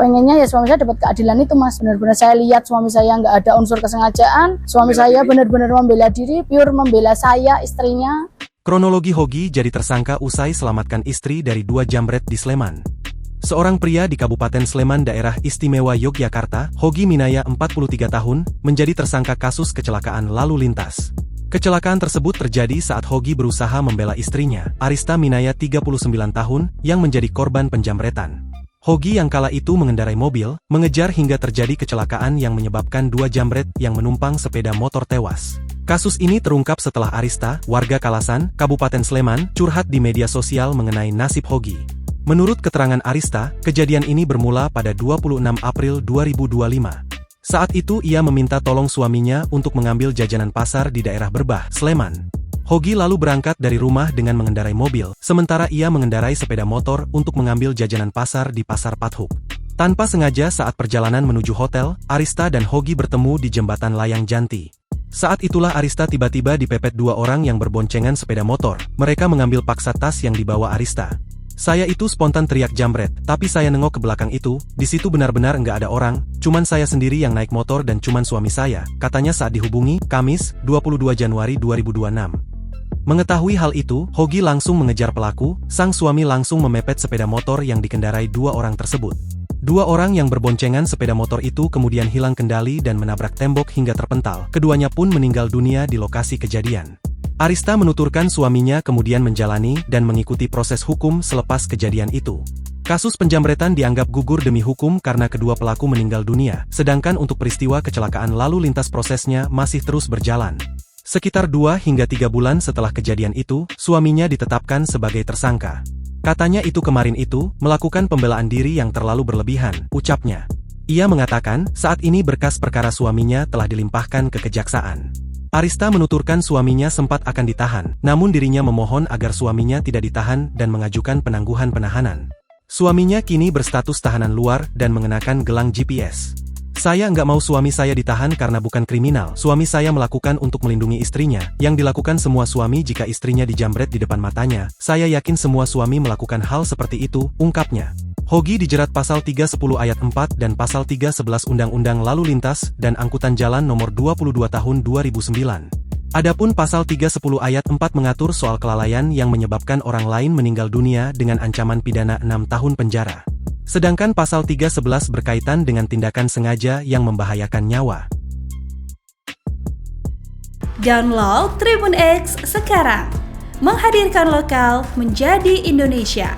pengennya ya suami saya dapat keadilan itu, Mas. Benar-benar saya lihat suami saya nggak ada unsur kesengajaan, suami saya benar-benar membela diri, pure membela saya, istrinya. Kronologi Hogi jadi tersangka usai selamatkan istri dari 2 jambret di Sleman. Seorang pria di Kabupaten Sleman Daerah Istimewa Yogyakarta, Hogi Minaya 43 tahun, menjadi tersangka kasus kecelakaan lalu lintas. Kecelakaan tersebut terjadi saat Hogi berusaha membela istrinya, Arista Minaya 39 tahun, yang menjadi korban penjamretan. Hogi yang kala itu mengendarai mobil, mengejar hingga terjadi kecelakaan yang menyebabkan 2 jambret yang menumpang sepeda motor tewas. Kasus ini terungkap setelah Arista, warga Kalasan, Kabupaten Sleman, curhat di media sosial mengenai nasib Hogi. Menurut keterangan Arista, kejadian ini bermula pada 26 April 2025. Saat itu ia meminta tolong suaminya untuk mengambil jajanan pasar di daerah Berbah, Sleman. Hogi lalu berangkat dari rumah dengan mengendarai mobil, sementara ia mengendarai sepeda motor untuk mengambil jajanan pasar di Pasar Pathuk. Tanpa sengaja saat perjalanan menuju hotel, Arista dan Hogi bertemu di jembatan Layang Janti. Saat itulah Arista tiba-tiba dipepet 2 orang yang berboncengan sepeda motor. Mereka mengambil paksa tas yang dibawa Arista. Saya itu spontan teriak jambret, tapi saya nengok ke belakang itu, di situ benar-benar nggak ada orang, cuman saya sendiri yang naik motor dan cuman suami saya, katanya saat dihubungi, Kamis, 22 Januari 2026. Mengetahui hal itu, Hogi langsung mengejar pelaku, sang suami langsung memepet sepeda motor yang dikendarai 2 orang tersebut. 2 orang yang berboncengan sepeda motor itu kemudian hilang kendali dan menabrak tembok hingga terpental, keduanya pun meninggal dunia di lokasi kejadian. Arista menuturkan suaminya kemudian menjalani dan mengikuti proses hukum selepas kejadian itu. Kasus penjamretan dianggap gugur demi hukum karena kedua pelaku meninggal dunia, sedangkan untuk peristiwa kecelakaan lalu lintas prosesnya masih terus berjalan. Sekitar 2 hingga 3 bulan setelah kejadian itu, suaminya ditetapkan sebagai tersangka. Katanya itu kemarin itu, melakukan pembelaan diri yang terlalu berlebihan, ucapnya. Ia mengatakan, saat ini berkas perkara suaminya telah dilimpahkan ke kejaksaan. Arista menuturkan suaminya sempat akan ditahan, namun dirinya memohon agar suaminya tidak ditahan dan mengajukan penangguhan penahanan. Suaminya kini berstatus tahanan luar dan mengenakan gelang GPS. Saya nggak mau suami saya ditahan karena bukan kriminal. Suami saya melakukan untuk melindungi istrinya, yang dilakukan semua suami jika istrinya dijambret di depan matanya. Saya yakin semua suami melakukan hal seperti itu, ungkapnya. Hogi dijerat pasal 310 ayat 4 dan pasal 311 Undang-Undang Lalu Lintas dan Angkutan Jalan nomor 22 tahun 2009. Adapun pasal 310 ayat 4 mengatur soal kelalaian yang menyebabkan orang lain meninggal dunia dengan ancaman pidana 6 tahun penjara. Sedangkan pasal 311 berkaitan dengan tindakan sengaja yang membahayakan nyawa. Download Tribun X sekarang, menghadirkan lokal menjadi Indonesia.